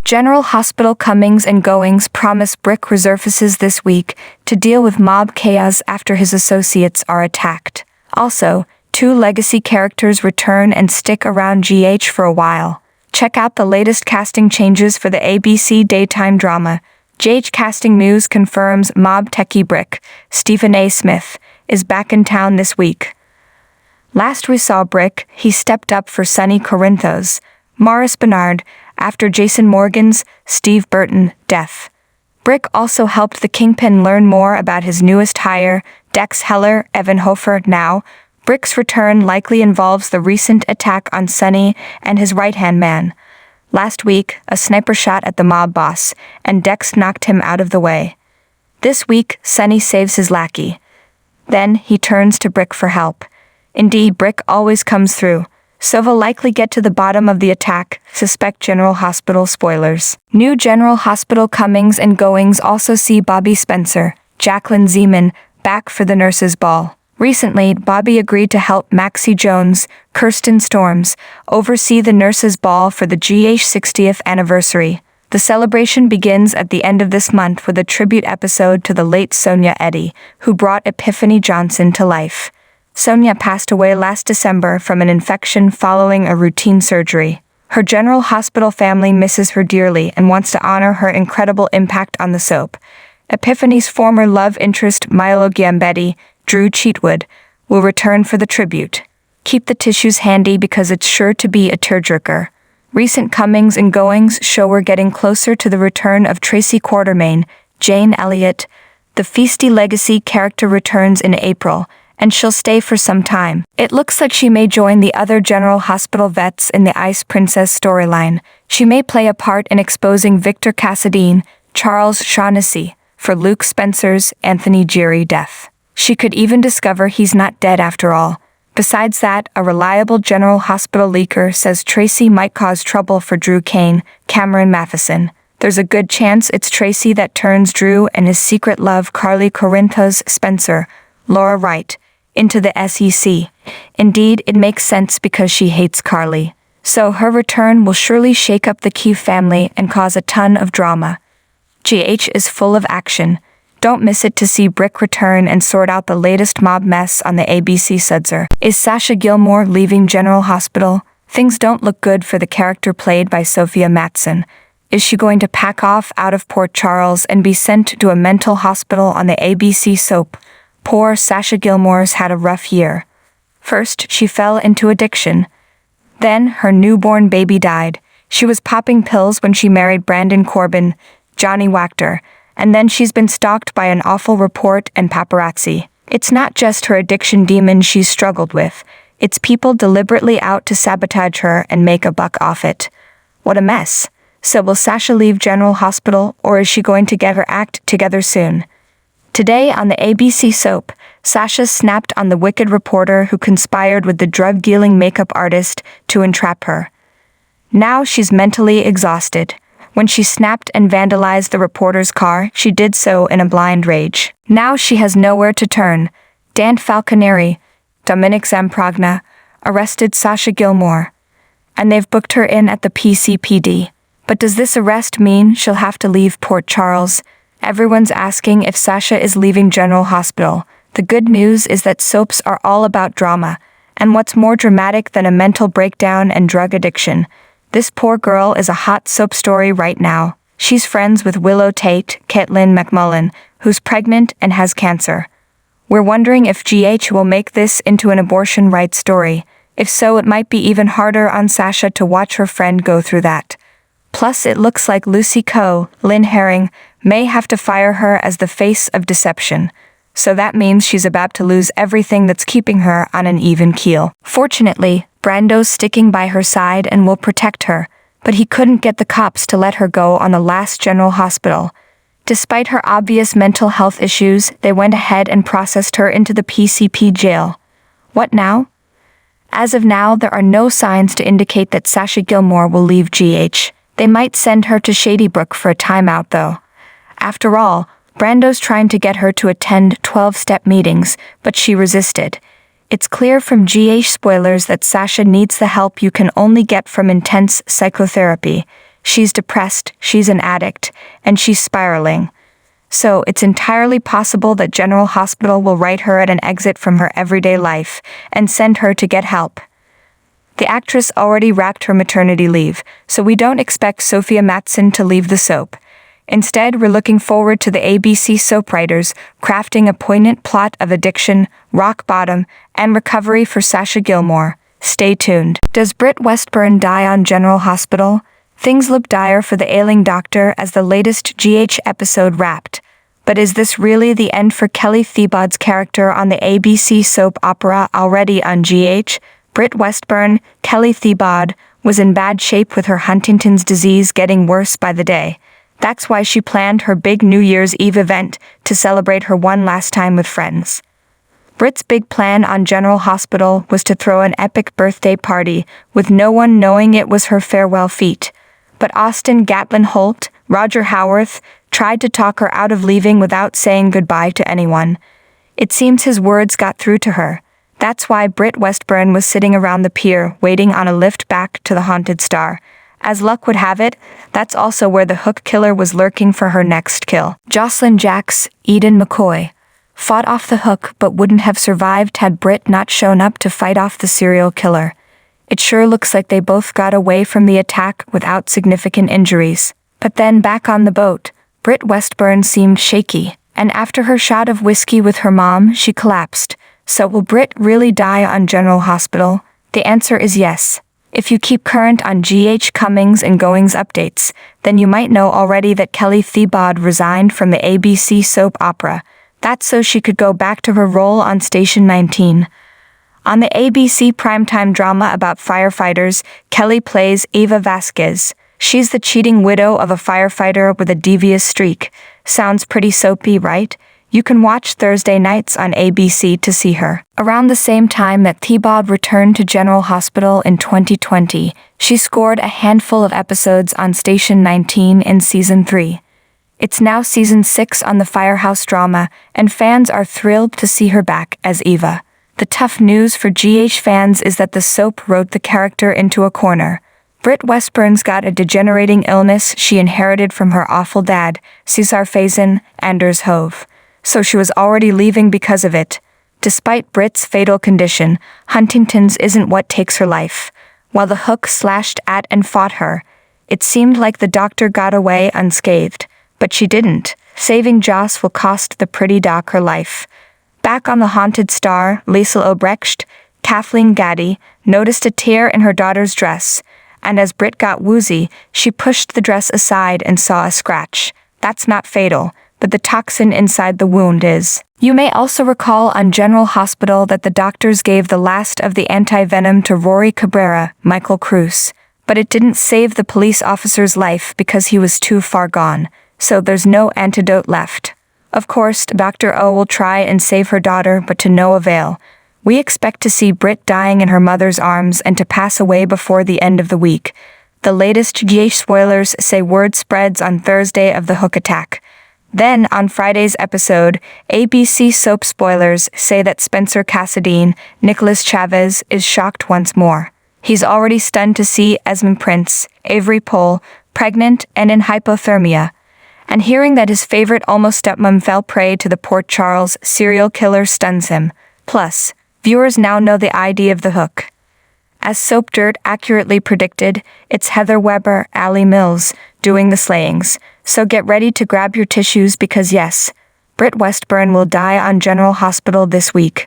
General Hospital comings and goings promise Brick resurfaces this week to deal with mob chaos after his associates are attacked. Also, 2 legacy characters return and stick around GH for a while. Check out the latest casting changes for the ABC daytime drama. GH casting news confirms mob techie Brick, Stephen A. Smith, is back in town this week. Last we saw Brick, he stepped up for Sonny Corinthos, Maurice Benard, after Jason Morgan's, Steve Burton, death. Brick also helped the Kingpin learn more about his newest hire, Dex Heller, Evan Hofer. Now, Brick's return likely involves the recent attack on Sonny and his right-hand man. Last week, a sniper shot at the mob boss, and Dex knocked him out of the way. This week, Sonny saves his lackey. Then, he turns to Brick for help. Indeed, Brick always comes through. So we'll likely get to the bottom of the attack, suspect General Hospital spoilers. New General Hospital comings and goings also see Bobby Spencer, Jacqueline Zeman, back for the nurses' ball. Recently, Bobby agreed to help Maxie Jones, Kirsten Storms, oversee the nurses' ball for the GH 60th anniversary. The celebration begins at the end of this month with a tribute episode to the late Sonia Eddy, who brought Epiphany Johnson to life. Sonia passed away last December from an infection following a routine surgery. Her General Hospital family misses her dearly and wants to honor her incredible impact on the soap. Epiphany's former love interest Milo Giambetti, Drew Cheatwood, will return for the tribute. Keep the tissues handy because it's sure to be a tearjerker. Recent comings and goings show we're getting closer to the return of Tracy Quartermaine, Jane Elliott. The Feisty Legacy character returns in April, and she'll stay for some time. It looks like she may join the other General Hospital vets in the Ice Princess storyline. She may play a part in exposing Victor Cassadine, Charles Shaughnessy, for Luke Spencer's Anthony Geary death. She could even discover he's not dead after all. Besides that, a reliable General Hospital leaker says Tracy might cause trouble for Drew Kane, Cameron Matheson. There's a good chance it's Tracy that turns Drew and his secret love Carly Corinthos Spencer, Laura Wright, into the SEC. Indeed, it makes sense because she hates Carly. So her return will surely shake up the Key family and cause a ton of drama. GH is full of action. Don't miss it to see Brick return and sort out the latest mob mess on the ABC Sudzer. Is Sasha Gilmore leaving General Hospital? Things don't look good for the character played by Sophia Matson. Is she going to pack off out of Port Charles and be sent to a mental hospital on the ABC soap? Poor Sasha Gilmore's had a rough year. First, she fell into addiction. Then, her newborn baby died. She was popping pills when she married Brandon Corbin, Johnny Wachter, and then she's been stalked by an awful report and paparazzi. It's not just her addiction demon she's struggled with. It's people deliberately out to sabotage her and make a buck off it. What a mess. So will Sasha leave General Hospital, or is she going to get her act together soon? Today on the ABC soap, Sasha snapped on the wicked reporter who conspired with the drug-dealing makeup artist to entrap her. Now she's mentally exhausted. When she snapped and vandalized the reporter's car, she did so in a blind rage. Now she has nowhere to turn. Dan Falconeri, Dominic Zamprogna, arrested Sasha Gilmore, and they've booked her in at the PCPD. But does this arrest mean she'll have to leave Port Charles? Everyone's asking if Sasha is leaving General Hospital. The good news is that soaps are all about drama, and what's more dramatic than a mental breakdown and drug addiction? This poor girl is a hot soap story right now. She's friends with Willow Tate, Caitlin McMullen, who's pregnant and has cancer. We're wondering if GH will make this into an abortion rights story. If so, it might be even harder on Sasha to watch her friend go through that. Plus, it looks like Lucy Coe, Lynn Herring, may have to fire her as the face of deception. So that means she's about to lose everything that's keeping her on an even keel. Fortunately, Brando's sticking by her side and will protect her, but he couldn't get the cops to let her go on the last General Hospital. Despite her obvious mental health issues, they went ahead and processed her into the PCP jail. What now? As of now, there are no signs to indicate that Sasha Gilmore will leave GH. They might send her to Shadybrook for a timeout though. After all, Brando's trying to get her to attend 12-step meetings, but she resisted. It's clear from GH spoilers that Sasha needs the help you can only get from intense psychotherapy. she's depressed, she's an addict, and she's spiraling. So it's entirely possible that General Hospital will write her at an exit from her everyday life and send her to get help. The actress already racked her maternity leave, so we don't expect Sophia Matson to leave the soap. Instead, we're looking forward to the ABC soap writers crafting a poignant plot of addiction, rock bottom, and recovery for Sasha Gilmore. Stay tuned. Does Britt Westburn die on General Hospital? Things look dire for the ailing doctor as the latest GH episode wrapped. But is this really the end for Kelly Thiebaud's character on the ABC soap opera already on GH? Britt Westburn, Kelly Thiebaud, was in bad shape with her Huntington's disease getting worse by the day. That's why she planned her big New Year's Eve event to celebrate her one last time with friends. Britt's big plan on General Hospital was to throw an epic birthday party with no one knowing it was her farewell feat. But Austin Gatlin Holt, Roger Howarth, tried to talk her out of leaving without saying goodbye to anyone. It seems his words got through to her. That's why Britt Westburn was sitting around the pier waiting on a lift back to the Haunted Star. As luck would have it, that's also where the hook killer was lurking for her next kill. Jocelyn Jacks, Eden McCoy, fought off the hook but wouldn't have survived had Britt not shown up to fight off the serial killer. It sure looks like they both got away from the attack without significant injuries. But then back on the boat, Britt Westburn seemed shaky, and after her shot of whiskey with her mom, she collapsed. So will Britt really die on General Hospital? The answer is yes. If you keep current on GH comings and goings updates, then you might know already that Kelly Thiebaud resigned from the ABC soap opera. That's so she could go back to her role on Station 19. On the ABC primetime drama about firefighters, Kelly plays Eva Vasquez. She's the cheating widow of a firefighter with a devious streak. Sounds pretty soapy, right? You can watch Thursday nights on ABC to see her. Around the same time that Thiebaud returned to General Hospital in 2020, she scored a handful of episodes on Station 19 in Season 3. It's now Season 6 on the Firehouse drama, and fans are thrilled to see her back as Eva. The tough news for GH fans is that the soap wrote the character into a corner. Britt Westburn's got a degenerating illness she inherited from her awful dad, Cesar Faison, Anders Hove. So she was already leaving because of it. Despite Britt's fatal condition, Huntington's isn't what takes her life. While the hook slashed at and fought her, it seemed like the doctor got away unscathed. But she didn't. Saving Joss will cost the pretty doc her life. Back on the Haunted Star, Liesl Obrecht, Kathleen Gaddy, noticed a tear in her daughter's dress, and as Britt got woozy, she pushed the dress aside and saw a scratch. That's not fatal, but the toxin inside the wound is. You may also recall on General Hospital that the doctors gave the last of the anti-venom to Rory Cabrera, Michael Cruz, but it didn't save the police officer's life because he was too far gone, so there's no antidote left. Of course, Dr. O will try and save her daughter, but to no avail. We expect to see Britt dying in her mother's arms and to pass away before the end of the week. The latest GH spoilers say word spreads on Thursday of the hook attack. Then, on Friday's episode, ABC soap spoilers say that Spencer Cassadine, Nicholas Chavez, is shocked once more. He's already stunned to see Esmond Prince, Avery Pohl, pregnant and in hypothermia. And hearing that his favorite almost stepmom fell prey to the Port Charles serial killer stuns him. Plus, viewers now know the ID of the hook. As Soap Dirt accurately predicted, it's Heather Weber, Allie Mills, doing the slayings. So get ready to grab your tissues because yes, Britt Westburn will die on General Hospital this week.